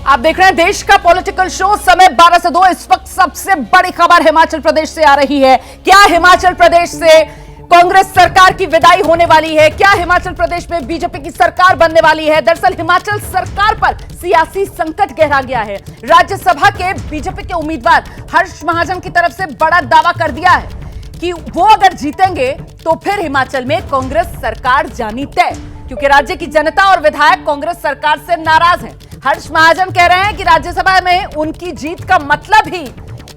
आप देख रहे हैं देश का पॉलिटिकल शो, समय 12 से 2। इस वक्त सबसे बड़ी खबर हिमाचल प्रदेश से आ रही है। क्या हिमाचल प्रदेश से कांग्रेस सरकार की विदाई होने वाली है? क्या हिमाचल प्रदेश में बीजेपी की सरकार बनने वाली है? दरअसल हिमाचल सरकार पर सियासी संकट गहरा गया है। राज्यसभा के बीजेपी के उम्मीदवार हर्ष महाजन की तरफ से बड़ा दावा कर दिया है कि वो अगर जीतेंगे तो फिर हिमाचल में कांग्रेस सरकार जानी तय, क्योंकि राज्य की जनता और विधायक कांग्रेस सरकार से नाराज हैं। हर्ष महाजन कह रहे हैं कि राज्यसभा में उनकी जीत का मतलब ही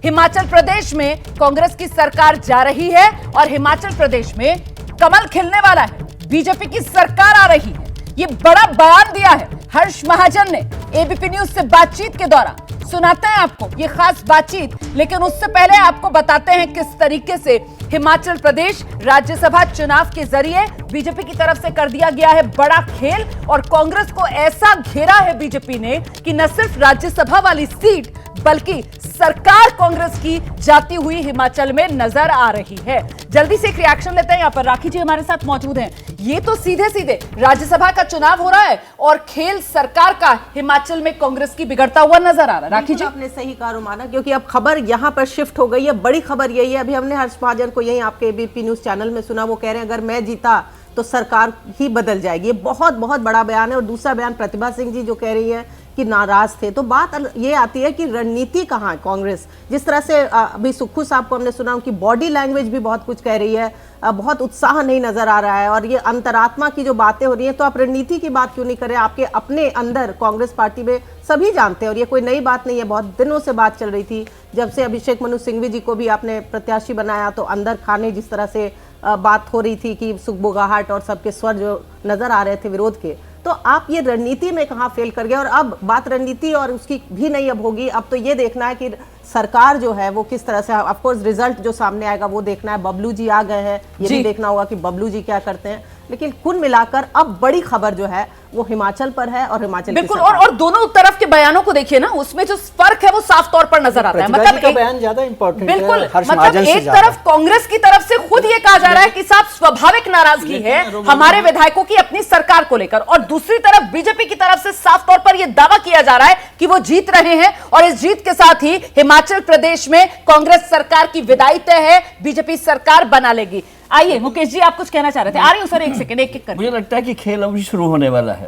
हिमाचल प्रदेश में कांग्रेस की सरकार जा रही है और हिमाचल प्रदेश में कमल खिलने वाला है, बीजेपी की सरकार आ रही है। ये बड़ा बयान दिया है हर्ष महाजन ने एबीपी न्यूज से बातचीत के दौरान। सुनाते हैं आपको ये खास बातचीत, लेकिन उससे पहले आपको बताते हैं किस तरीके से हिमाचल प्रदेश राज्यसभा चुनाव के जरिए बीजेपी की तरफ से कर दिया गया है बड़ा खेल, और कांग्रेस को ऐसा घेरा है बीजेपी ने कि न सिर्फ राज्यसभा वाली सीट बल्कि सरकार कांग्रेस की जाती हुई हिमाचल में नजर आ रही है। जल्दी से एक रिएक्शन लेते हैं। यहाँ पर राखी जी हमारे साथ मौजूद हैं। ये तो सीधे सीधे राज्यसभा का चुनाव हो रहा है और खेल सरकार का हिमाचल में कांग्रेस की बिगड़ता हुआ नजर आ रहा है। राखी जी, आपने सही कहा रोमाना, क्योंकि अब खबर यहाँ पर शिफ्ट हो गई है। बड़ी खबर यही है, अभी हमने हर्ष महाजन को यही आपके एबीपी न्यूज चैनल में सुना, वो कह रहे हैं अगर मैं जीता तो सरकार ही बदल जाएगी। ये बहुत बहुत बड़ा बयान है। और दूसरा बयान प्रतिभा सिंह जी जो कह रही है कि नाराज थे, तो बात ये आती है कि रणनीति कहाँ है कांग्रेस। जिस तरह से अभी सुक्खू साहब को हमने सुना, उनकी बॉडी लैंग्वेज भी बहुत कुछ कह रही है, बहुत उत्साह नहीं नजर आ रहा है, और ये अंतरात्मा की जो बातें हो रही हैं, तो आप रणनीति की बात क्यों नहीं करें? आपके अपने अंदर कांग्रेस पार्टी में सभी जानते हैं, और ये कोई नई बात नहीं है, बहुत दिनों से बात चल रही थी। जब से अभिषेक मनु सिंघवी जी को भी आपने प्रत्याशी बनाया, तो अंदर खाने जिस तरह से बात हो रही थी कि सुखबुगाहट और सबके स्वर जो नजर आ रहे थे विरोध के, तो आप ये रणनीति में कहाँ फेल कर गए? और अब बात रणनीति और उसकी भी नहीं अब होगी। अब तो ये देखना है कि सरकार जो है वो किस तरह से, ऑफ कोर्स रिजल्ट जो सामने आएगा वो देखना है। बबलू जी आ गए हैं, ये भी देखना होगा कि बबलू जी क्या करते हैं। लेकिन कुल मिलाकर अब बड़ी खबर जो है वो हिमाचल पर है और हिमाचल बिल्कुल। और दोनों तरफ के बयानों को देखिए ना, उसमें जो फर्क है वो साफ तौर पर नजर आता है। मतलब एक बयान ज्यादा इंपॉर्टेंट है। बिल्कुल, मतलब एक तरफ कांग्रेस की तरफ से खुद ये कहा जा रहा है कि साहब स्वाभाविक नाराजगी है हमारे विधायकों की अपनी सरकार को लेकर, और दूसरी तरफ बीजेपी की तरफ से साफ तौर पर यह दावा किया जा रहा है कि वो जीत रहे हैं और इस जीत के साथ ही हिमाचल प्रदेश में कांग्रेस सरकार की विदाई तय है, बीजेपी सरकार बना लेगी। आइए मुकेश जी, आप कुछ कहना चाह रहे थे। आ रही हूं सर, एक सेकंड, एक कर। मुझे लगता है कि खेल अभी शुरू होने वाला है।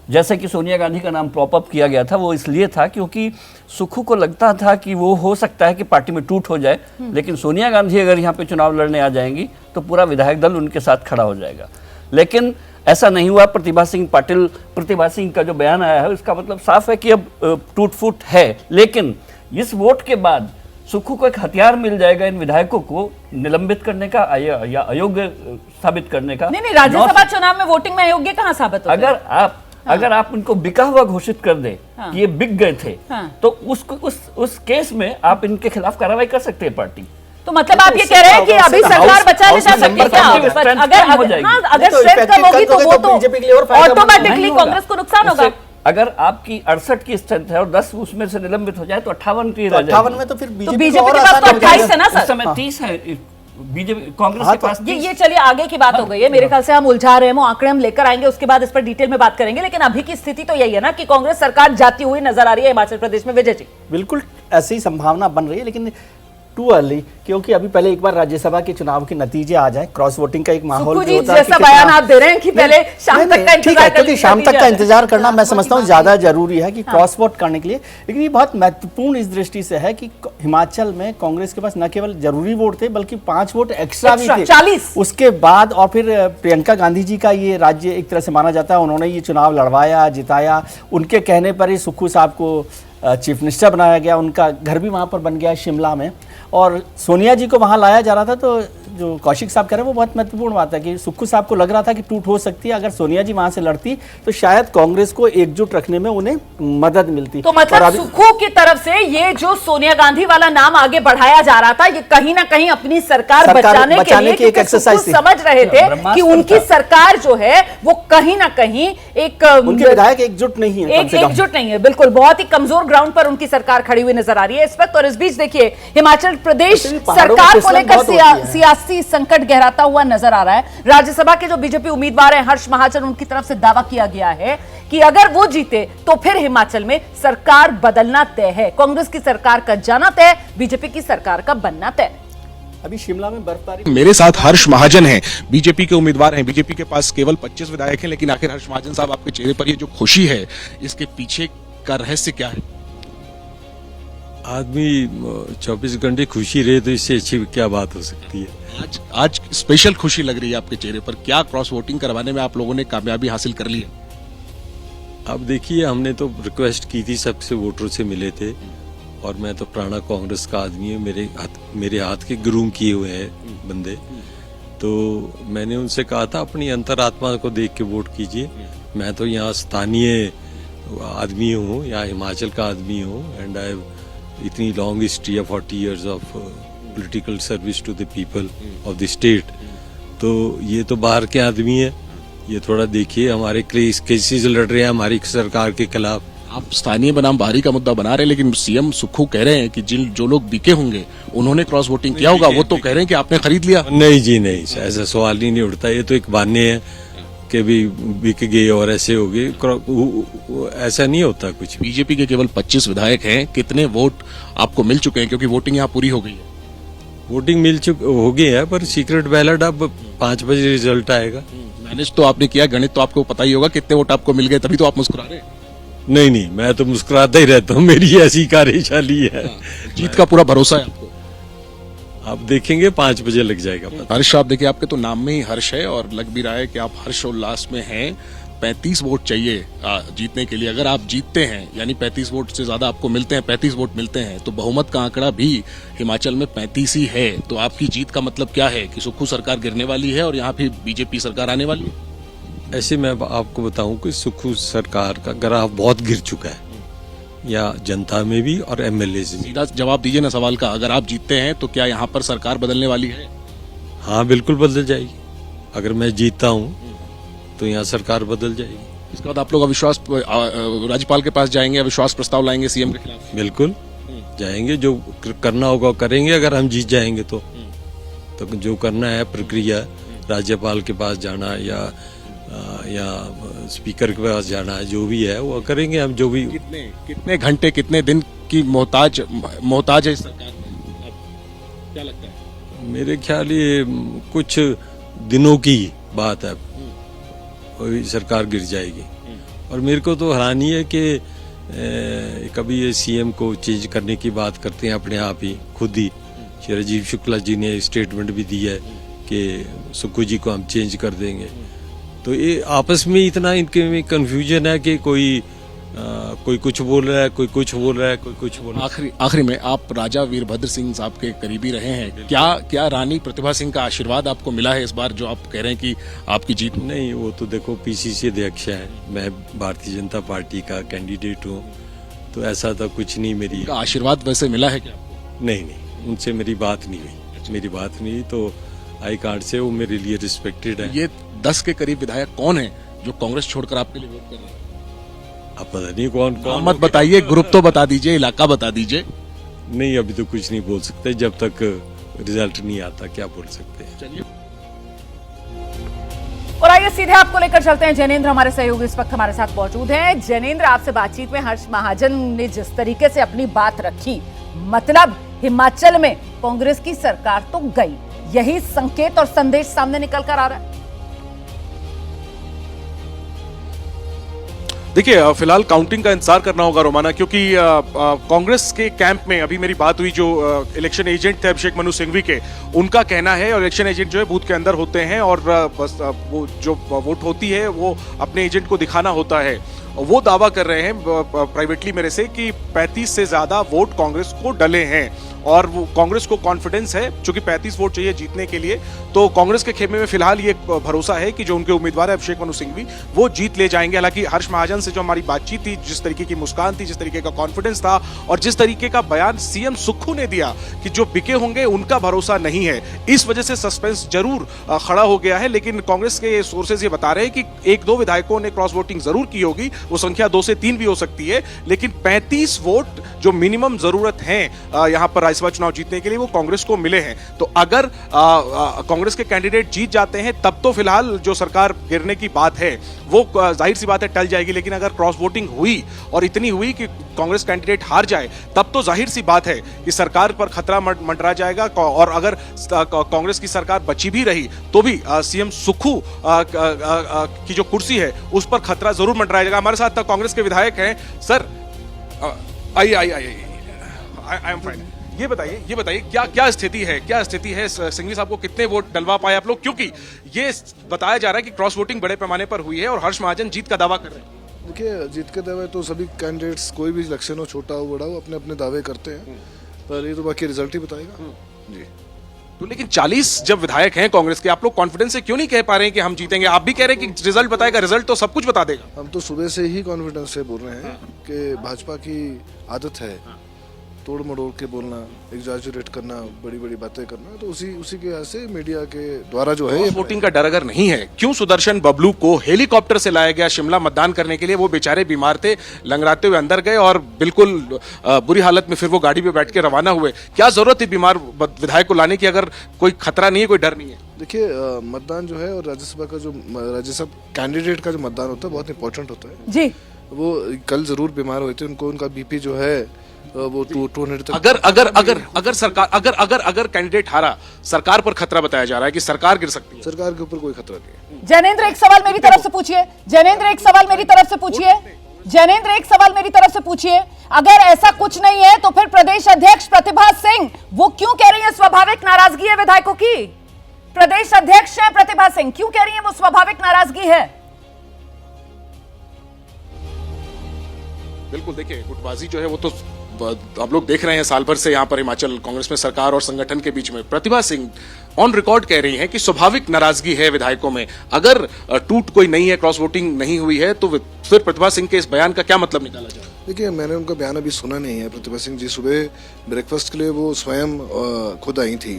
जैसे कि सोनिया गांधी का नाम प्रॉप अप किया गया था, वो इसलिए था क्योंकि सुक्खू को लगता था कि वो हो सकता है कि पार्टी में टूट हो जाए, लेकिन सोनिया गांधी अगर यहाँ पे चुनाव लड़ने आ जाएंगी तो पूरा विधायक दल उनके साथ खड़ा हो जाएगा। लेकिन ऐसा नहीं हुआ। प्रतिभा सिंह का जो बयान आया है उसका मतलब साफ है कि अब टूट फूट है, लेकिन इस वोट के बाद सुक्खू को एक हथियार मिल जाएगा इन विधायकों को निलंबित करने का या अयोग्य साबित करने का। नहीं, राज्यसभा चुनाव में वोटिंग में अयोग्य कहां साबित होगा? अगर आप उनको बिका हुआ घोषित कर दे कि ये बिक गए थे, तो उस केस में आप इनके खिलाफ कार्रवाई कर सकते हैं पार्टी। तो मतलब आप ये कह रहे हैं कि अभी सरकार बचा नहीं जा सकती क्या? अगर स्ट्रेंथ कम होगी तो वो तो ऑटोमेटिकली कांग्रेस को नुकसान होगा। अगर आपकी 68 की स्ट्रेंथ है और 10 उसमें से निलंबित हो जाए तो 58 की रह जाएगी। 58 में तो फिर बीजेपी के पास तो 28 है ना सर, इस समय 30 है बीजेपी कांग्रेस के पास। ये चलिए आगे की बात हो गई है। मेरे ख्याल से हम उलझा रहे हैं, वो आंकड़े हम लेकर आएंगे, उसके बाद इस पर डिटेल में बात करेंगे। लेकिन अभी की स्थिति तो यही है ना कि कांग्रेस सरकार जाती हुई नजर आ रही है हिमाचल प्रदेश में। विजय जी, बिल्कुल ऐसी संभावना बन रही है, लेकिन टू अर्ली, क्योंकि अभी पहले एक बार राज्यसभा के चुनाव के नतीजे आ जाए, क्रॉस वोटिंग का एक माहौल भी होता है। जैसा बयान आप दे रहे हैं कि पहले शाम तक का ठीक है, क्योंकि शाम तक का इंतजार करना मैं समझता हूँ ज्यादा जरूरी है कि क्रॉस वोट करने के लिए। लेकिन ये बहुत महत्वपूर्ण इस दृष्टि से है कि हिमाचल में कांग्रेस के पास न केवल जरूरी वोट थे बल्कि 5 वोट एक्स्ट्रा भी थे 40 उसके बाद। और फिर प्रियंका गांधी जी का ये राज्य एक तरह से माना जाता है, उन्होंने ये चुनाव लड़वाया, जिताया। उनके कहने पर ही सुक्खू साहब को चीफ मिनिस्टर बनाया गया, उनका घर भी वहाँ पर बन गया शिमला में, और सोनिया जी को वहाँ लाया जा रहा था। तो जो कौशिक साहब कह रहे हैं वो बहुत महत्वपूर्ण बात है कि सुक्खू साहब को लग रहा था कि टूट हो सकती है। अगर सोनिया जी वहाँ से लड़ती तो शायद कांग्रेस को एकजुट रखने में उन्हें मदद मिलती। तो मतलब सुक्खू की तरफ से ये जो सोनिया गांधी वाला नाम आगे बढ़ाया जा रहा था, ये कहीं ना कहीं अपनी सरकार बचाने के लिए एक एक्सरसाइज समझ रहे थे कि उनकी सरकार जो है वो कहीं ना कहीं एक उनके विधायक एकजुट नहीं है, एकजुट नहीं है। बिल्कुल, बहुत ही कमजोर ग्राउंड पर उनकी सरकार खड़ी हुई नजर आ रही है इस वक्त। और इस बीच देखिए हिमाचल प्रदेश सरकार को लेकर सियासी संकट गहराता हुआ नजर आ रहा है। राज्यसभा के जो बीजेपी उम्मीदवार हैं हर्ष महाजन, उनकी तरफ से दावा किया गया है कि अगर वो जीते तो फिर हिमाचल में सरकार बदलना तय है, कांग्रेस की सरकार का जाना तय, बीजेपी की सरकार का बनना तय। अभी शिमला में बर्फबारी। मेरे साथ हर्ष महाजन हैं, बीजेपी के उम्मीदवार हैं। बीजेपी के पास केवल 25 विधायक हैं, लेकिन आखिर हर्ष महाजन साहब आपके चेहरे पर ये जो खुशी है, इसके पीछे का रहस्य क्या है? आदमी 24 घंटे खुशी रहे तो इससे अच्छी क्या बात हो सकती है। आज स्पेशल खुशी लग रही है आपके चेहरे पर। क्या क्रॉस वोटिंग करवाने में आप लोगों ने कामयाबी हासिल कर ली है? अब देखिए, हमने तो रिक्वेस्ट की थी, सबसे वोटरों से मिले थे, और मैं तो पुराना कांग्रेस का आदमी हूँ, मेरे हाथ के ग्रूम किए हुए हैं बंदे। तो मैंने उनसे कहा था अपनी अंतरात्मा को देख के वोट कीजिए। मैं तो यहाँ स्थानीय आदमी हूँ, यहाँ हिमाचल का आदमी हूँ, एंड आई इतनी long history of 40 years of political service to the people of the state. तो ये तो बाहर के आदमी है, ये थोड़ा देखिए, हमारे केसेस लड़ रहे हैं हमारी सरकार के खिलाफ। आप स्थानीय बनाम बाहरी का मुद्दा बना रहे हैं, लेकिन सीएम सुक्खू कह रहे हैं कि जो लोग बिके होंगे उन्होंने क्रॉस वोटिंग किया होगा। वो तो कह रहे हैं कि आपने खरीद लिया। नहीं जी, नहीं, ऐसा सवाल ही नहीं उठता। ये तो एक बहाने है कि भी बिक गए और ऐसे हो गए, ऐसा नहीं होता कुछ। बीजेपी के केवल 25 विधायक हैं, कितने वोट आपको मिल चुके हैं? क्योंकि वोटिंग यहाँ पूरी हो गई है। वोटिंग हो गई है, पर सीक्रेट बैलेट अब 5 बजे रिजल्ट आएगा। मैनेज तो आपने किया, गणित तो आपको पता ही होगा कितने वोट आपको मिल गए, तभी तो आप मुस्कुरा रहे हैं। नहीं, मैं तो मुस्कुराता ही रहता हूँ, मेरी ऐसी कार्यशैली है। जीत का पूरा भरोसा है आपको? आप देखेंगे 5 बजे लग जाएगा पता। हर्ष, आप देखिए, आपके तो नाम में ही हर्ष है और लग भी रहा है कि आप हर्षोल्लास में हैं। 35 वोट चाहिए जीतने के लिए। अगर आप जीतते हैं, यानी 35 वोट से ज्यादा आपको मिलते हैं, 35 वोट मिलते हैं, तो बहुमत का आंकड़ा भी हिमाचल में 35 ही है। तो आपकी जीत का मतलब क्या है? कि सुक्खू सरकार गिरने वाली है और यहाँ फिर बीजेपी सरकार आने वाली है? ऐसे मैं आपको बताऊं कि सुक्खू सरकार का ग्राफ बहुत गिर चुका है, या जनता में भी और एमएलए से भी। सीधा जवाब दीजिए ना सवाल का। अगर आप जीतते हैं तो क्या यहाँ पर सरकार बदलने वाली है? हाँ, बिल्कुल बदल जाएगी। अगर मैं जीतता हूँ तो यहाँ सरकार बदल जाएगी। इसके बाद आप लोग अविश्वास राज्यपाल के पास जाएंगे, अविश्वास प्रस्ताव लाएंगे सीएम के खिलाफ? बिल्कुल जाएंगे, जो करना होगा करेंगे। अगर हम जीत जाएंगे तो जो करना है प्रक्रिया, राज्यपाल के पास जाना या स्पीकर के पास जाना है, जो भी है वो करेंगे हम। जो भी कितने घंटे, कितने दिन की मोहताज है इस सरकार? क्या लगता है? मेरे ख्याल ये कुछ दिनों की बात है, वही सरकार गिर जाएगी। और मेरे को तो हैरानी है कि कभी ये सीएम को चेंज करने की बात करते हैं अपने आप ही, खुद ही। श्री राजीव शुक्ला जी ने स्टेटमेंट भी दिया है कि सुक्खू जी को हम चेंज कर देंगे। तो ये आपस में इतना इनके में कंफ्यूजन है कि कोई कुछ बोल रहा है, कोई कुछ बोल रहा है, कोई कुछ बोल रहा है। आखिरी में, आप राजा वीरभद्र सिंह साहब के करीबी रहे हैं, क्या रानी प्रतिभा सिंह का आशीर्वाद आपको मिला है इस बार, जो आप कह रहे हैं कि आपकी जीत? नहीं, वो तो देखो पीसीसी अध्यक्ष है, मैं भारतीय जनता पार्टी का कैंडिडेट हूँ, तो ऐसा तो कुछ नहीं। मेरी आशीर्वाद वैसे मिला है क्या? नहीं, उनसे मेरी बात नहीं हुई। मेरी बात नहीं, तो आई कार्ड से वो मेरे लिए रिस्पेक्टेड है। ये 10 के करीब विधायक कौन है जो कांग्रेस छोड़कर आपके लिए वोट कर रहे हैं? आप पता नहीं कौन मत बताइए, ग्रुप तो बता दीजिए, इलाका बता दीजिए। नहीं, अभी तो कुछ नहीं बोल सकते, जब तक रिजल्ट नहीं आता क्या बोल सकते हैं। चलिए, और आइए सीधे आपको लेकर चलते हैं। जैनेंद्र हमारे सहयोगी इस वक्त हमारे साथ मौजूद हैं। जैनेंद्र, आपसे बातचीत में हर्ष महाजन ने जिस तरीके से अपनी बात रखी, मतलब हिमाचल में कांग्रेस की सरकार तो गई, यही संकेत और संदेश सामने निकल कर आ रहा है। देखिए, फिलहाल काउंटिंग का इंतजार करना होगा रोमाना, क्योंकि कांग्रेस के कैंप में अभी मेरी बात हुई, जो इलेक्शन एजेंट थे अभिषेक मनु सिंघवी के, उनका कहना है, और इलेक्शन एजेंट जो है बूथ के अंदर होते हैं और बस वो जो वोट होती है वो अपने एजेंट को दिखाना होता है। वो दावा कर रहे हैं प्राइवेटली मेरे से कि 35 से ज्यादा वोट कांग्रेस को डले हैं, और वो कांग्रेस को कॉन्फिडेंस है, चूंकि 35 वोट चाहिए जीतने के लिए। तो कांग्रेस के खेमे में फिलहाल ये भरोसा है कि जो उनके उम्मीदवार है अभिषेक मनु सिंघवी, वो जीत ले जाएंगे। हालांकि हर्ष महाजन से जो हमारी बातचीत थी, जिस तरीके की मुस्कान थी, जिस तरीके का कॉन्फिडेंस था, और जिस तरीके का बयान सीएम सुक्खू ने दिया कि जो बिके होंगे उनका भरोसा नहीं है, इस वजह से सस्पेंस जरूर खड़ा हो गया है। लेकिन कांग्रेस के सोर्सेज ये बता रहे हैं कि 1-2 विधायकों ने क्रॉस वोटिंग जरूर की होगी, वो संख्या 2 से 3 भी हो सकती है, लेकिन 35 वोट जो मिनिमम जरूरत है यहाँ पर राज्यसभा चुनाव जीतने के लिए वो कांग्रेस को मिले हैं। तो अगर कांग्रेस के कैंडिडेट जीत जाते हैं तब तो फिलहाल जो सरकार गिरने की बात है वो जाहिर सी बात है टल जाएगी, लेकिन अगर क्रॉस वोटिंग हुई और इतनी हुई कि कांग्रेस कैंडिडेट हार जाए तब तो जाहिर सी बात है कि सरकार पर खतरा मंडरा जाएगा। और अगर कांग्रेस की सरकार बची भी रही तो भी सीएम सुक्खू की जो कुर्सी है उस पर खतरा जरूर मंडराया जाएगा। हमारे साथ कांग्रेस के विधायक हैं। सर आइए आई एम फाइन। ये बताइए क्या स्थिति है सिंघवी साहब को कितने वोट डलवा पाए आप लोग, क्योंकि ये बताया जा रहा है कि क्रॉस वोटिंग बड़े पैमाने पर हुई है और हर्ष महाजन जीत का दावा कर रहे हैं। देखिए, जीत के दावे तो सभी कैंडिडेट्स, कोई भी इलेक्शन हो, छोटा हो बड़ा हो, अपने अपने दावे करते हैं, पर ये तो बाकी रिजल्ट ही बताएगा। जी तो लेकिन 40 जब विधायक हैं कांग्रेस के, आप लोग कॉन्फिडेंस से क्यों नहीं कह पा रहे हैं कि हम जीतेंगे? आप भी कह रहे हैं कि रिजल्ट बताएगा, रिजल्ट तो सब कुछ बता देगा। हम तो सुबह से ही कॉन्फिडेंस से बोल रहे हैं कि भाजपा की आदत है तोड़ मड़ोड़ के बोलना, एग्जैजरेट करना, बड़ी बड़ी बातें करना, तो उसी के वजह से मीडिया के द्वारा जो है वोटिंग का डर अगर नहीं है, क्यों सुदर्शन बबलू को हेलीकॉप्टर से लाया गया शिमला मतदान करने के लिए? वो बेचारे बीमार थे, लंगड़ाते हुए अंदर गए और बिल्कुल बुरी हालत में फिर वो गाड़ी पे बैठ के रवाना हुए। क्या जरूरत है बीमार विधायक को लाने की अगर कोई खतरा नहीं है, कोई डर नहीं है? देखिए, मतदान जो है और राज्यसभा कैंडिडेट का जो मतदान होता है बहुत इंपॉर्टेंट होता है जी। वो कल जरूर बीमार हुए थे, उनका बीपी जो है वो 200 तक। अगर कैंडिडेट हारा, सरकार पर खतरा बताया जा रहा है कि सरकार गिर सकती है। सरकार के ऊपर कोई खतरा नहीं है। जैनेंद्र एक सवाल मेरी तरफ से पूछिए। जैनेंद्र एक सवाल मेरी तरफ से पूछिए। अगर ऐसा कुछ नहीं है तो फिर प्रदेश अध्यक्ष प्रतिभा सिंह वो क्यों कह रही है स्वाभाविक नाराजगी है विधायकों की? प्रदेश अध्यक्ष है प्रतिभा सिंह, क्यों कह रही है वो स्वाभाविक नाराजगी है? बिल्कुल, देखिए गुटबाजी जो है वो तो आप लोग देख रहे हैं साल भर से यहाँ पर हिमाचल कांग्रेस में सरकार और संगठन के बीच में। प्रतिभा सिंह ऑन रिकॉर्ड कह रही हैं कि स्वाभाविक नाराजगी है विधायकों में। अगर टूट कोई नहीं है, क्रॉस वोटिंग नहीं हुई है, तो फिर प्रतिभा सिंह के इस बयान का क्या मतलब निकाला जाए? देखिए, मैंने उनका बयान अभी सुना नहीं है। प्रतिभा सिंह जी सुबह ब्रेकफास्ट के लिए वो स्वयं खुद आई थी।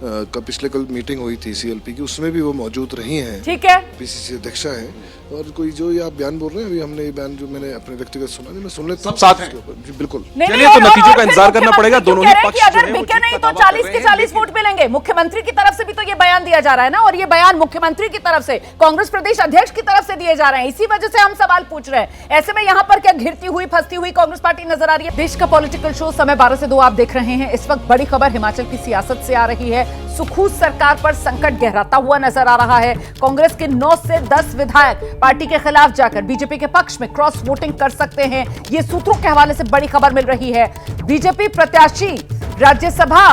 पिछले कल मीटिंग हुई थी सीएलपी की, उसमें भी वो मौजूद रही हैं। ठीक है, पीसीसी अध्यक्षा है। और कोई जो ये आप बयान बोल रहे हैं, अभी हमने ये बयान जो मैंने अपने व्यक्तिगत सुना नहीं, मैं सुन लेता हूं। सब साथ हैं। जी बिल्कुल। चलिए, तो नतीजों का इंतजार करना पड़ेगा। दोनों ही पक्ष अगर बिके नहीं तो 40 के 40 वोट मिलेंगे। मुख्यमंत्री की तरफ से भी तो ये बयान दिया जा रहा है ना, और ये बयान मुख्यमंत्री की तरफ से, कांग्रेस प्रदेश अध्यक्ष की तरफ से दिए जा रहे हैं। इसी वजह से हम सवाल पूछ रहे हैं। ऐसे में यहाँ पर क्या घिरती हुई फंसती हुई कांग्रेस पार्टी नजर आ रही है? देश का पॉलिटिकल शो समय 12 से 2 आप देख रहे हैं। इस वक्त बड़ी खबर हिमाचल की सियासत से आ रही है। सुक्खू सरकार पर संकट गहराता हुआ नजर आ रहा है। कांग्रेस के 9 से 10 विधायक पार्टी के खिलाफ जाकर बीजेपी के पक्ष में क्रॉस वोटिंग कर सकते हैं। ये सूत्रों के हवाले से बड़ी खबर मिल रही है। बीजेपी प्रत्याशी राज्यसभा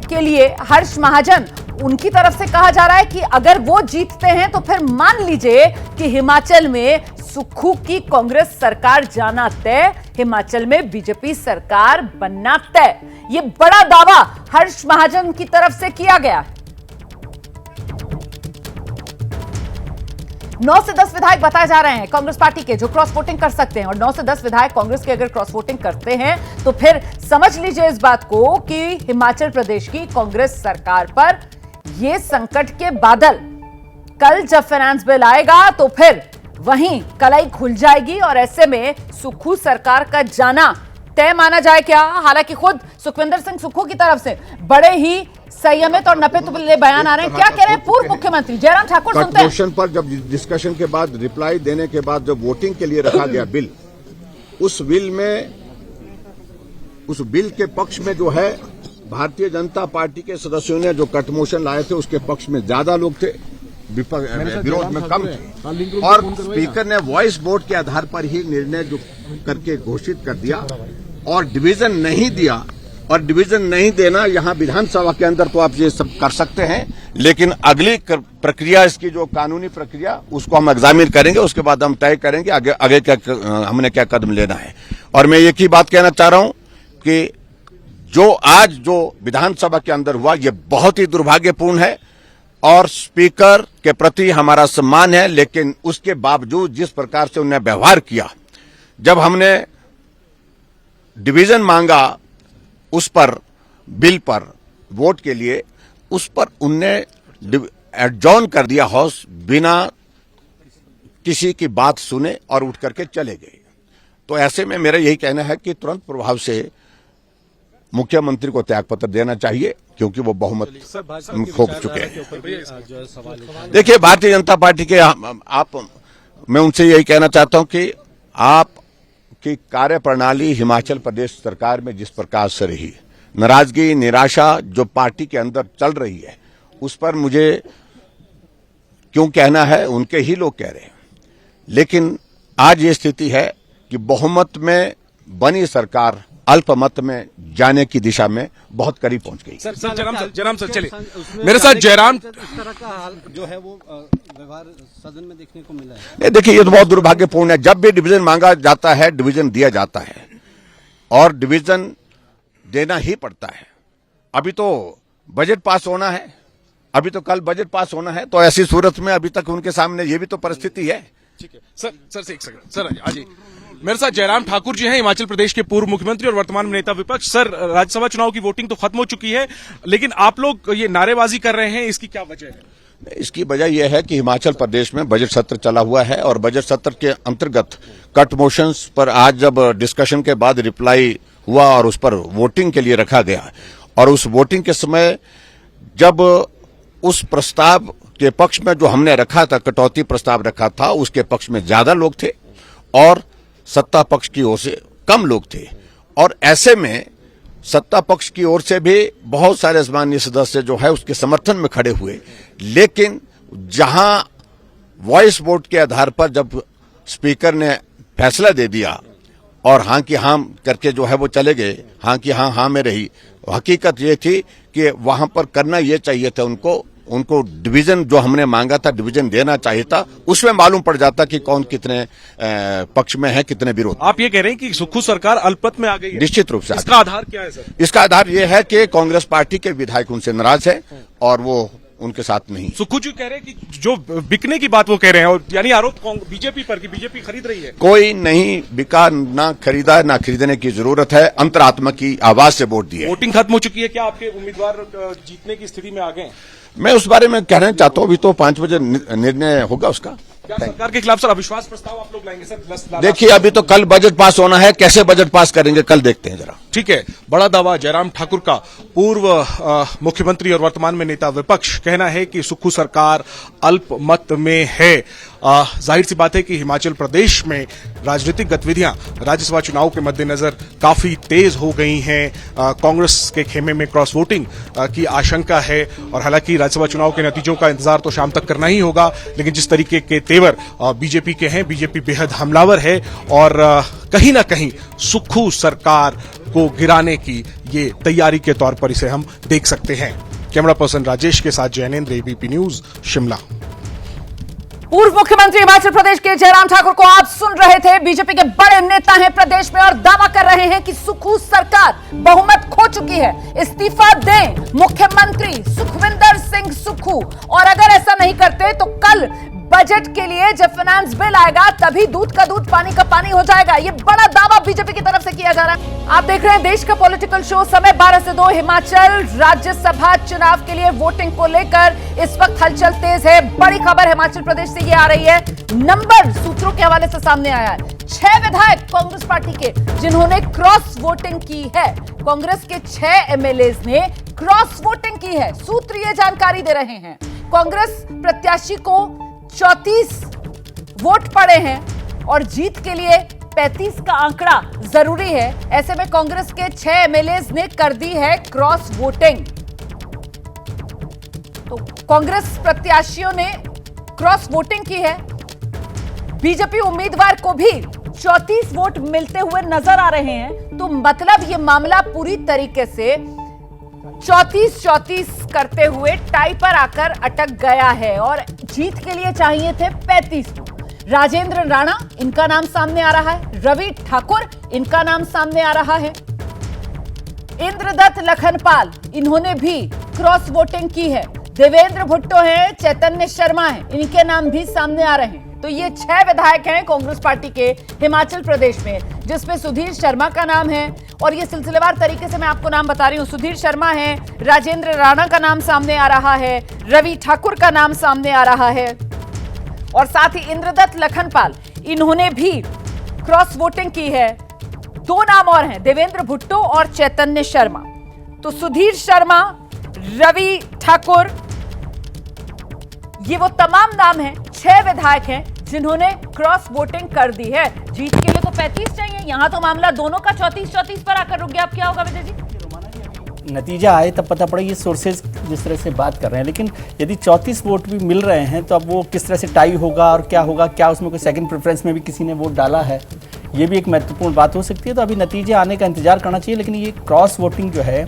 के लिए हर्ष महाजन, उनकी तरफ से कहा जा रहा है कि अगर वो जीतते हैं तो फिर मान लीजिए कि हिमाचल में सुक्खू की कांग्रेस सरकार जाना तय, हिमाचल में बीजेपी सरकार बनना तय। ये बड़ा दावा हर्ष महाजन की तरफ से किया गया। 9 से 10 विधायक बताए जा रहे हैं कांग्रेस पार्टी के जो क्रॉस वोटिंग कर सकते हैं, और 9 से 10 विधायक कांग्रेस के अगर क्रॉस वोटिंग करते हैं तो फिर समझ लीजिए इस बात को कि हिमाचल प्रदेश की कांग्रेस सरकार पर ये संकट के बादल, कल जब फाइनेंस बिल आएगा तो फिर वहीं कलाई खुल जाएगी और ऐसे में सुक्खू सरकार का जाना तय माना जाए क्या? हालांकि खुद सुखविंदर सिंह सुक्खू की तरफ से बड़े ही संयमित और नपे-तुले बयान आ रहे हैं। क्या कह रहे हैं पूर्व मुख्यमंत्री जयराम ठाकुर? सुनते हैं। क्वेश्चन पर जब डिस्कशन के बाद रिप्लाई देने के बाद जब वोटिंग के लिए रखा गया बिल, उस बिल के पक्ष में जो है भारतीय जनता पार्टी के सदस्यों ने जो कट मोशन लाए थे उसके पक्ष में ज्यादा लोग थे, विरोध में कम थे, और स्पीकर ने वॉइस वोट के आधार पर ही निर्णय जो करके घोषित कर दिया और डिवीजन नहीं दिया। और डिवीजन नहीं देना यहाँ विधानसभा के अंदर तो आप ये सब कर सकते हैं, लेकिन अगली प्रक्रिया, इसकी जो कानूनी प्रक्रिया, उसको हम एग्जामिन करेंगे। उसके बाद हम तय करेंगे आगे क्या हमने क्या कदम लेना है। और मैं एक ही बात कहना चाह रहा हूं कि जो विधानसभा के अंदर हुआ ये बहुत ही दुर्भाग्यपूर्ण है और स्पीकर के प्रति हमारा सम्मान है, लेकिन उसके बावजूद जिस प्रकार से उन्होंने व्यवहार किया, जब हमने डिवीजन मांगा उस पर बिल पर वोट के लिए, उस पर उनने एडजॉर्न कर दिया हाउस बिना किसी की बात सुने और उठ करके चले गए। तो ऐसे में मेरा यही कहना है कि तुरंत प्रभाव से मुख्यमंत्री को त्यागपत्र देना चाहिए, क्योंकि वो बहुमत खो चुके हैं। देखिए, भारतीय जनता पार्टी के मैं उनसे यही कहना चाहता हूं कि आपकी कार्यप्रणाली हिमाचल प्रदेश सरकार में जिस प्रकार से रही, नाराजगी, निराशा जो पार्टी के अंदर चल रही है, उस पर मुझे क्यों कहना है, उनके ही लोग कह रहे हैं। लेकिन आज ये स्थिति है कि बहुमत में बनी सरकार अल्पमत में जाने की दिशा में बहुत करीब पहुंच गई। सर जयराम सर चलिए मेरे साथ। जयराम, इस तरह का हाल जो है वो व्यवहार सदन में देखने को मिला है। देखिए, ये तो बहुत दुर्भाग्यपूर्ण है। जब भी डिवीजन मांगा जाता है, डिवीजन दिया जाता है और डिवीजन देना ही पड़ता है। अभी तो बजट पास होना है, अभी तो कल बजट पास होना है, तो ऐसी सूरत में अभी तक उनके सामने ये भी तो परिस्थिति है। ठीक है सर एक सेकंड सर आइए। मेरे साथ जयराम ठाकुर जी हैं, हिमाचल प्रदेश के पूर्व मुख्यमंत्री और वर्तमान में नेता विपक्ष। सर, राज्यसभा चुनाव की वोटिंग तो खत्म हो चुकी है, लेकिन आप लोग ये नारेबाजी कर रहे हैं, इसकी क्या वजह है? इसकी वजह यह है कि हिमाचल प्रदेश में बजट सत्र चला हुआ है और बजट सत्र के अंतर्गत कट मोशंस पर आज जब डिस्कशन के बाद रिप्लाई हुआ और उस पर वोटिंग के लिए रखा गया, और उस वोटिंग के समय जब उस प्रस्ताव के पक्ष में जो हमने रखा था, कटौती प्रस्ताव रखा था, उसके पक्ष में ज्यादा लोग थे और सत्ता पक्ष की ओर से कम लोग थे। और ऐसे में सत्ता पक्ष की ओर से भी बहुत सारे सम्मानीय सदस्य जो है उसके समर्थन में खड़े हुए, लेकिन जहां वॉइस वोट के आधार पर जब स्पीकर ने फैसला दे दिया और हाँ की हाँ करके जो है वो चले गए, हाँ की हाँ में रही, हकीकत ये थी कि वहां पर करना ये चाहिए था उनको डिवीजन जो हमने मांगा था, डिवीजन देना चाहिए था। उसमें मालूम पड़ जाता कि कौन कितने पक्ष में है, कितने विरोध। आप ये कह रहे हैं कि सुक्खू सरकार अल्पमत में आ गई है? निश्चित रूप से। इसका आधार क्या है सर? इसका आधार ये है कि कांग्रेस पार्टी के विधायक उनसे नाराज है और वो उनके साथ नहीं। सुक्खू जी कह रहे हैं कि जो बिकने की बात वो कह रहे हैं, और यानी आरोप बीजेपी पर कि बीजेपी खरीद रही है। कोई नहीं बिका, ना खरीदा, ना खरीदने की जरूरत है। अंतरात्मा की आवाज से वोट दिए। वोटिंग खत्म हो चुकी है, क्या आपके उम्मीदवार जीतने की स्थिति में आ गए? मैं उस बारे में कहना चाहता हूं, अभी तो 5 बजे निर्णय होगा उसका। क्या सरकार के खिलाफ सर अविश्वास प्रस्ताव आप लोग लाएंगे सर? देखिए, अभी तो कल बजट पास होना है, कैसे बजट पास करेंगे कल देखते हैं जरा। ठीक है, बड़ा दावा जयराम ठाकुर का, पूर्व मुख्यमंत्री और वर्तमान में नेता विपक्ष। कहना है कि सुक्खू सरकार अल्पमत में है। जाहिर सी बात है कि हिमाचल प्रदेश में राजनीतिक गतिविधियां राज्यसभा चुनाव के मद्देनजर काफी तेज हो गई हैं। कांग्रेस के खेमे में क्रॉस वोटिंग की आशंका है, और हालांकि राज्यसभा चुनाव के नतीजों का इंतजार तो शाम तक करना ही होगा, लेकिन जिस तरीके के तेवर बीजेपी के हैं, बीजेपी बेहद हमलावर है और कहीं ना कहीं सुक्खू सरकार को गिराने की ये तैयारी के तौर पर इसे हम देख सकते हैं। कैमरा पर्सन राजेश के साथ जैनेंद्र, एबीपी न्यूज, शिमला। पूर्व मुख्यमंत्री हिमाचल प्रदेश के जयराम ठाकुर को आप सुन रहे थे। बीजेपी के बड़े नेता हैं प्रदेश में और दावा कर रहे हैं कि सुक्खू सरकार बहुमत खो चुकी है, इस्तीफा दें मुख्यमंत्री सुखविंदर सिंह सुक्खू। और अगर ऐसा नहीं करते तो कल बजट के लिए जब फाइनेंस बिल आएगा तभी दूध का दूध पानी का पानी हो जाएगा। ये बड़ा दावा बीजेपी की तरफ से किया जा रहा है। आप देख रहे हैं देश का पॉलिटिकल शो। समय 12 से 2 हिमाचल राज्यसभा चुनाव के लिए वोटिंग को लेकर इस वक्त हलचल तेज है। बड़ी खबर हिमाचल प्रदेश से ये आ रही है, नंबर सूत्रों के हवाले से सामने आया है। 6 विधायक कांग्रेस पार्टी के जिन्होंने क्रॉस वोटिंग की है। कांग्रेस के 6 एमएलए ने क्रॉस वोटिंग की है। सूत्र ये जानकारी दे रहे हैं। कांग्रेस प्रत्याशी को 34 वोट पड़े हैं और जीत के लिए 35 का आंकड़ा जरूरी है। ऐसे में कांग्रेस के 6 एमएलए ने कर दी है क्रॉस वोटिंग। तो कांग्रेस प्रत्याशियों ने क्रॉस वोटिंग की है। बीजेपी उम्मीदवार को भी 34 वोट मिलते हुए नजर आ रहे हैं। तो मतलब ये मामला पूरी तरीके से 34-34 करते हुए टाई पर आकर अटक गया है और जीत के लिए चाहिए थे 35 वोट। राजेंद्र राणा इनका नाम सामने आ रहा है, रवि ठाकुर इनका नाम सामने आ रहा है, इंद्रदत्त लखनपाल इन्होंने भी क्रॉस वोटिंग की है, देवेंद्र भुट्टो हैं, चैतन्य शर्मा हैं, इनके नाम भी सामने आ रहे हैं। तो ये 6 विधायक हैं कांग्रेस पार्टी के हिमाचल प्रदेश में, जिसमें सुधीर शर्मा का नाम है। और ये सिलसिलेवार तरीके से मैं आपको नाम बता रही हूं। सुधीर शर्मा है, राजेंद्र राणा का नाम सामने आ रहा है, रवि ठाकुर का नाम सामने आ रहा है और साथ ही इंद्रदत्त लखनपाल इन्होंने भी क्रॉस वोटिंग की है। दो नाम और हैं, देवेंद्र भुट्टो और चैतन्य शर्मा। तो सुधीर शर्मा, रवि ठाकुर, ये वो तमाम नाम हैं, 6 विधायक हैं जिन्होंने क्रॉस वोटिंग कर दी है। जीत के लिए तो 35 चाहिए, यहां तो मामला दोनों का 34-34 पर आकर रुक गया। अब क्या होगा विजय जी? नतीजा आए तब पता पड़े, ये सोर्सेज जिस तरह से बात कर रहे हैं, लेकिन यदि 34 वोट भी मिल रहे हैं तो अब वो किस तरह से टाई होगा और क्या होगा, क्या उसमें कोई सेकंड प्रेफरेंस में भी किसी ने वोट डाला है, ये भी एक महत्वपूर्ण बात हो सकती है। तो अभी नतीजे आने का इंतजार करना चाहिए, लेकिन ये क्रॉस वोटिंग जो है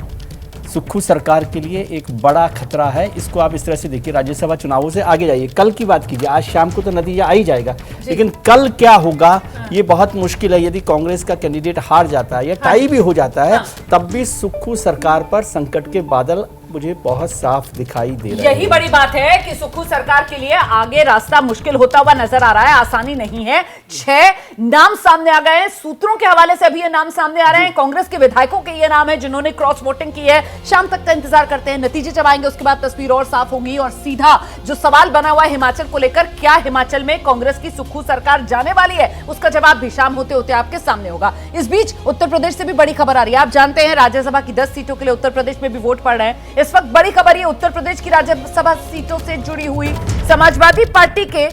सुक्खू सरकार के लिए एक बड़ा खतरा है। इसको आप इस तरह से देखिए, राज्यसभा चुनावों से आगे जाइए, कल की बात कीजिए, आज शाम को तो नतीजा आ ही जाएगा, लेकिन कल क्या होगा ये बहुत मुश्किल है। यदि कांग्रेस का कैंडिडेट हार जाता है या टाई भी हो जाता है, तब भी सुक्खू सरकार पर संकट के बादल मुझे बहुत साफ दिखाई दे रहे हैं। यही बड़ी बात है कि सुक्खू सरकार के लिए आगे रास्ता मुश्किल होता हुआ नजर आ रहा है, आसानी नहीं है। 6 नाम सामने आ गए हैं, सूत्रों के हवाले से अभी ये नाम सामने आ रहे हैं, कांग्रेस के विधायकों के ये नाम है जिन्होंने क्रॉस वोटिंग की है। शाम तक का इंतजार करते हैं, नतीजे जब आएंगे उसके बाद तस्वीर और साफ होगी। और सीधा जो सवाल बना हुआ है हिमाचल को लेकर, क्या हिमाचल में कांग्रेस की सुक्खू सरकार जाने वाली है, उसका जवाब भी शाम होते होते आपके सामने होगा। इस बीच उत्तर प्रदेश से भी बड़ी खबर आ रही है। आप जानते हैं राज्यसभा की 10 सीटों के लिए उत्तर प्रदेश में भी वोट पड़ रहे हैं। इस वक्त बड़ी खबर ये उत्तर प्रदेश की राज्यसभा सीटों से जुड़ी हुई समाजवादी पार्टी के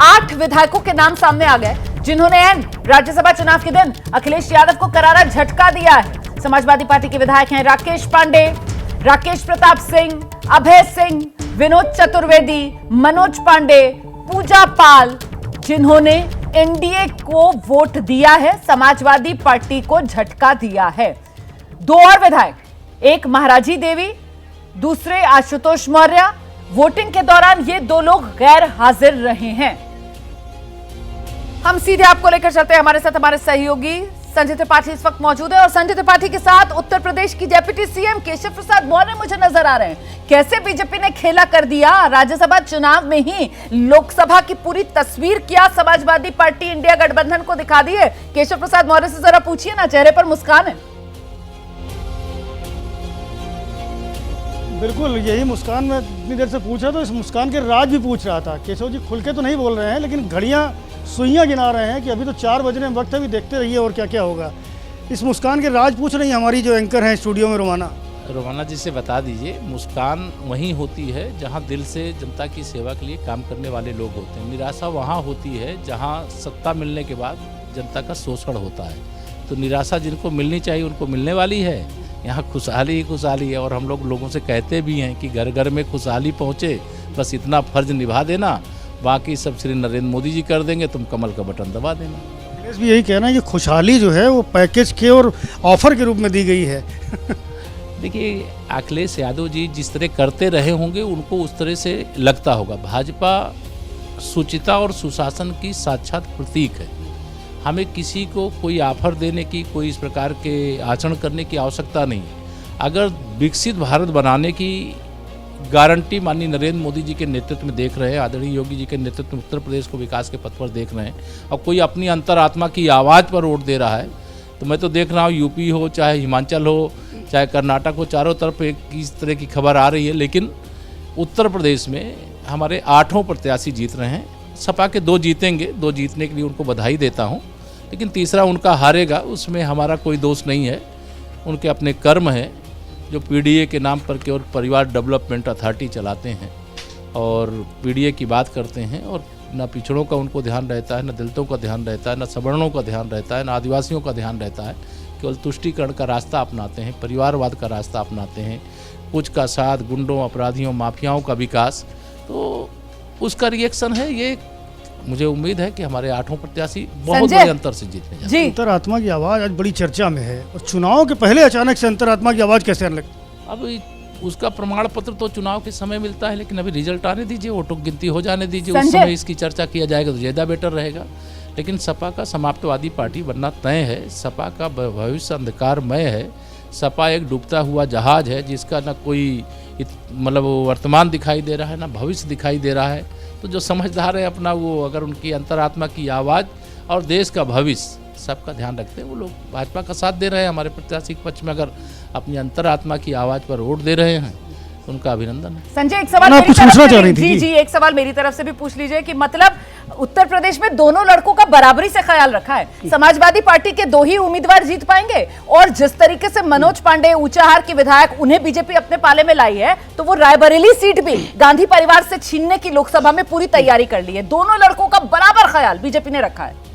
8 विधायकों के नाम सामने आ गए जिन्होंने राज्यसभा चुनाव के दिन अखिलेश यादव को करारा झटका दिया है। समाजवादी पार्टी के विधायक हैं राकेश पांडे, राकेश प्रताप सिंह, अभय सिंह, विनोद चतुर्वेदी, मनोज पांडे, पूजा पाल, जिन्होंने एनडीए को वोट दिया है, समाजवादी पार्टी को झटका दिया है। 2 और विधायक, एक महाराजी देवी, दूसरे आशुतोष मौर्य, वोटिंग के दौरान ये 2 लोग गैर हाजिर रहे हैं। हम सीधे आपको लेकर चलते हैं, हमारे साथ हमारे सहयोगी संजय त्रिपाठी इस वक्त मौजूद है और संजय त्रिपाठी के साथ उत्तर प्रदेश की डिप्टी सीएम केशव प्रसाद मौर्य मुझे नजर आ रहे हैं। कैसे बीजेपी ने खेला कर दिया, राज्यसभा चुनाव में ही लोकसभा की पूरी तस्वीर क्या समाजवादी पार्टी इंडिया गठबंधन को दिखा दी है। केशव प्रसाद मौर्य से जरा पूछिए ना, चेहरे पर मुस्कान है। बिल्कुल, यही मुस्कान मैं इतनी देर से पूछा तो इस मुस्कान के राज भी पूछ रहा था। केशव जी खुल के तो नहीं बोल रहे हैं, लेकिन घड़ियां सुइयां गिना रहे हैं कि अभी तो 4 बजने में वक्त है, अभी देखते रहिए और क्या क्या होगा। इस मुस्कान के राज पूछ रही है हमारी जो एंकर हैं स्टूडियो में, रोमाना जी से बता दीजिए। मुस्कान वहीं होती है जहां दिल से जनता की सेवा के लिए काम करने वाले लोग होते हैं। निराशा वहां होती है जहां सत्ता मिलने के बाद जनता का शोषण होता है। तो निराशा जिनको मिलनी चाहिए उनको मिलने वाली है। यहाँ खुशहाली ही खुशहाली है और हम लोगों से कहते भी हैं कि घर घर में खुशहाली पहुँचे, बस इतना फर्ज निभा देना, बाकी सब श्री नरेंद्र मोदी जी कर देंगे, तुम कमल का बटन दबा देना। अखिलेश भी यही कहना है कि खुशहाली जो है वो पैकेज के और ऑफर के रूप में दी गई है। देखिए, अखिलेश यादव जी जिस तरह करते रहे होंगे उनको उस तरह से लगता होगा। भाजपा सुचिता और सुशासन की साक्षात प्रतीक है। हमें किसी को कोई ऑफर देने की, कोई इस प्रकार के आचरण करने की आवश्यकता नहीं है। अगर विकसित भारत बनाने की गारंटी माननीय नरेंद्र मोदी जी के नेतृत्व में देख रहे हैं, आदरणीय योगी जी के नेतृत्व में उत्तर प्रदेश को विकास के पथ पर देख रहे हैं, और कोई अपनी अंतरात्मा की आवाज़ पर वोट दे रहा है, तो मैं तो देख रहा हूँ यूपी हो, चाहे हिमाचल हो, चाहे कर्नाटक हो, चारों तरफ एक इस तरह की खबर आ रही है। लेकिन उत्तर प्रदेश में हमारे 8 प्रत्याशी जीत रहे हैं। सपा के 2 जीतेंगे, 2 जीतने के लिए उनको बधाई देता हूँ, लेकिन तीसरा उनका हारेगा, उसमें हमारा कोई दोष नहीं है। उनके अपने कर्म है जो पीडीए के नाम पर केवल परिवार डेवलपमेंट अथॉरिटी चलाते हैं और पीडीए की बात करते हैं, और न पिछड़ों का उनको ध्यान रहता है, न दलितों का ध्यान रहता है, न सवर्णों का ध्यान रहता है, न आदिवासियों का ध्यान रहता है। केवल तुष्टीकरण का रास्ता अपनाते हैं, परिवारवाद का रास्ता अपनाते हैं, कुछ का साथ गुंडों, अपराधियों, माफियाओं का विकास। तो उसका रिएक्शन है ये। मुझे उम्मीद है कि हमारे 8 प्रत्याशी बहुत बड़े अंतर से जीतने जाएंगे। अंतरात्मा की आवाज़ आज बड़ी चर्चा में है, और चुनाव के पहले अचानक से अंतरात्मा की आवाज़ कैसे आने लगी? अब उसका प्रमाण पत्र तो चुनाव के समय मिलता है, लेकिन अभी रिजल्ट आने दीजिए, वोटों की गिनती हो जाने दीजिए, उस समय इसकी चर्चा किया जाएगा तो ज़्यादा बेटर रहेगा। लेकिन सपा का समाप्तवादी पार्टी बनना तय है। सपा का भविष्य अंधकारमय है। सपा एक डूबता हुआ जहाज है जिसका ना कोई मतलब वर्तमान दिखाई दे रहा है, ना भविष्य दिखाई दे रहा है। तो जो समझदार है अपना, वो अगर उनकी अंतरात्मा की आवाज़ और देश का भविष्य सबका ध्यान रखते हैं, वो लोग भाजपा का साथ दे रहे हैं। हमारे प्रत्याशी के पक्ष में अगर अपनी अंतरात्मा की आवाज़ पर वोट दे रहे हैं उनका अभिनंदन है। संजय, एक सवाल ना, मेरी कुछ तरफ पूछना से चाह भी- रही थी जी जी। जी, एक सवाल मेरी तरफ से भी पूछ लीजिए कि मतलब उत्तर प्रदेश में दोनों लड़कों का बराबरी से ख्याल रखा है। समाजवादी पार्टी के 2 ही उम्मीदवार जीत पाएंगे और जिस तरीके से मनोज पांडे ऊंचाहार के विधायक उन्हें बीजेपी अपने पाले में लाई है, तो वो रायबरेली सीट भी गांधी परिवार से छीनने की लोकसभा में पूरी तैयारी कर ली है। दोनों लड़कों का बराबर ख्याल बीजेपी ने रखा है।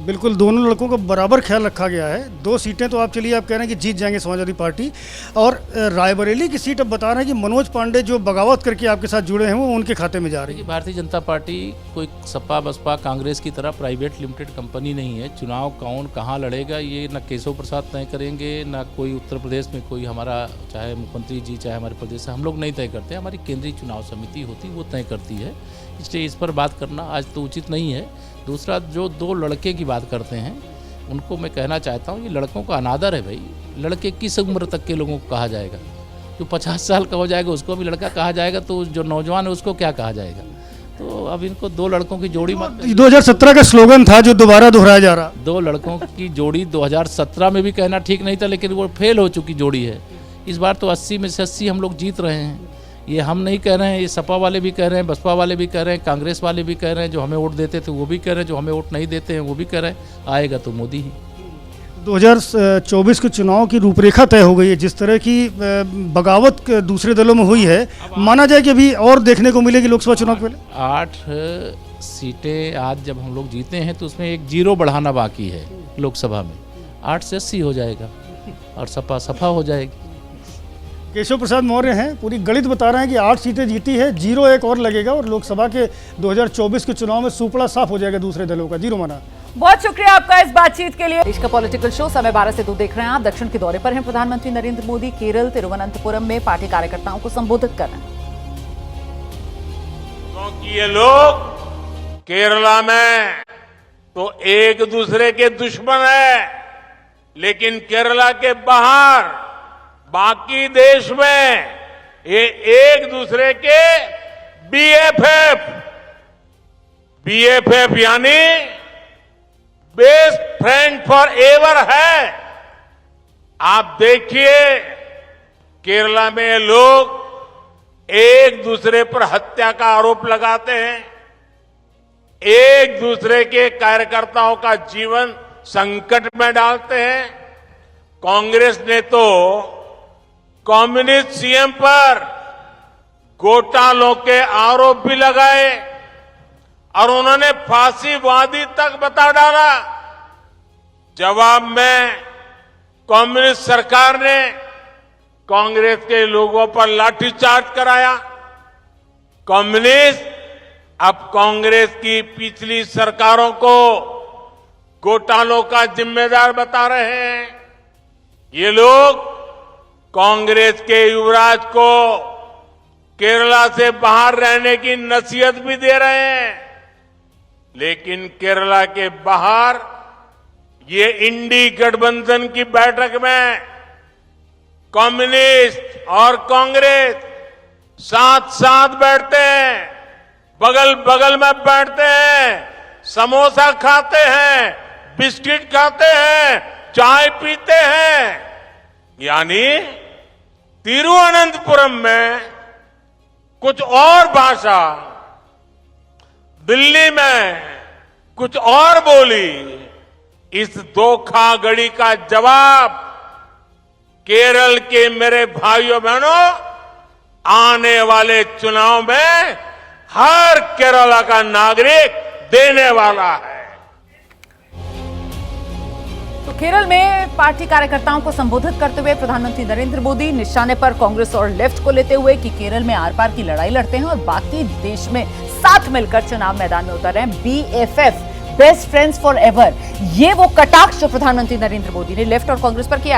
बिल्कुल, दोनों लड़कों का बराबर ख्याल रखा गया है। 2 सीटें तो आप चलिए आप कह रहे हैं कि जीत जाएंगे समाजवादी पार्टी, और रायबरेली की सीट अब बता रहे हैं कि मनोज पांडे जो बगावत करके आपके साथ जुड़े हैं वो उनके खाते में जा रही है। भारतीय जनता पार्टी कोई सपा बसपा कांग्रेस की तरह प्राइवेट लिमिटेड कंपनी नहीं है। चुनाव कौन कहाँ लड़ेगा ये न केशव प्रसाद तय करेंगे, न कोई उत्तर प्रदेश में कोई हमारा चाहे मुख्यमंत्री जी चाहे हमारे प्रदेश से हम लोग नहीं तय करते। हमारी केंद्रीय चुनाव समिति होती वो तय करती है, इसलिए इस पर बात करना आज तो उचित नहीं है। दूसरा, जो 2 लड़के की बात करते हैं उनको मैं कहना चाहता हूँ, ये लड़कों का अनादर है भाई। लड़के किस उम्र तक के लोगों को कहा जाएगा? जो 50 साल का हो जाएगा उसको भी लड़का कहा जाएगा, तो जो नौजवान है उसको क्या कहा जाएगा? तो अब इनको 2 लड़कों की जोड़ी मत। 2017 का स्लोगन था जो दोबारा दोहराया जा रहा। 2 लड़कों की जोड़ी 2017 में भी कहना ठीक नहीं था, लेकिन वो फेल हो चुकी जोड़ी है। इस बार तो 80 में से 80 हम लोग जीत रहे हैं। ये हम नहीं कह रहे हैं, ये सपा वाले भी कह रहे हैं, बसपा वाले भी कह रहे हैं, कांग्रेस वाले भी कह रहे हैं, जो हमें वोट देते थे वो भी कह रहे हैं, जो हमें वोट नहीं देते हैं वो भी कह रहे हैं आएगा तो मोदी ही। 2024 के चुनाव की रूपरेखा तय हो गई है। जिस तरह की बगावत दूसरे दलों में हुई है, माना जाए कि अभी और देखने को मिलेगी लोकसभा चुनाव के पहले। 8 सीटें आज जब हम लोग जीते हैं तो उसमें एक 0 बढ़ाना बाकी है लोकसभा में। 8 से 80 हो जाएगा और सपा हो जाएगी। केशव प्रसाद मौर्य हैं, पूरी गणित बता रहे हैं कि 8 सीटें जीती है, 0 एक और लगेगा और लोकसभा के 2024 के चुनाव में सुपड़ा साफ हो जाएगा दूसरे दलों का। 0 माना। बहुत शुक्रिया आपका इस बातचीत के लिए। देश का पॉलिटिकल शो समय 12 से 2 देख रहे हैं आप। दक्षिण के दौरे पर हैं प्रधानमंत्री नरेंद्र मोदी। केरल तिरुवनंतपुरम में पार्टी कार्यकर्ताओं को संबोधित कर रहे हैं। क्योंकि ये लोग केरला में तो एक दूसरे के दुश्मन है, लेकिन केरला के बाहर बाकी देश में ये एक दूसरे के बीएफएफ यानी बेस्ट फ्रेंड फॉर एवर है। आप देखिए केरला में ये लोग एक दूसरे पर हत्या का आरोप लगाते हैं, एक दूसरे के कार्यकर्ताओं का जीवन संकट में डालते हैं। कांग्रेस ने तो कम्युनिस्ट सीएम पर घोटालों के आरोप भी लगाए और उन्होंने फांसीवादी तक बता डाला। जवाब में कम्युनिस्ट सरकार ने कांग्रेस के लोगों पर लाठीचार्ज कराया। कम्युनिस्ट अब कांग्रेस की पिछली सरकारों को घोटालों का जिम्मेदार बता रहे हैं। ये लोग कांग्रेस के युवराज को केरला से बाहर रहने की नसीहत भी दे रहे हैं, लेकिन केरला के बाहर ये इंडी गठबंधन की बैठक में कम्युनिस्ट और कांग्रेस साथ साथ बैठते हैं, बगल बगल में बैठते हैं, समोसा खाते हैं, बिस्किट खाते हैं, चाय पीते हैं। यानी तिरुवनंतपुरम में कुछ और भाषा, दिल्ली में कुछ और बोली। इस धोखाधड़ी का जवाब केरल के मेरे भाइयों बहनों आने वाले चुनाव में हर केरला का नागरिक देने वाला है। तो केरल में पार्टी कार्यकर्ताओं को संबोधित करते हुए प्रधानमंत्री नरेंद्र मोदी निशाने पर कांग्रेस और लेफ्ट को लेते हुए कि केरल में आर पार की लड़ाई लड़ते हैं और बाकी देश में साथ मिलकर चुनाव मैदान में उतर रहे हैं। BFF, best friends for ever, ये वो कटाक्ष जो प्रधानमंत्री नरेंद्र मोदी ने लेफ्ट और कांग्रेस पर किया।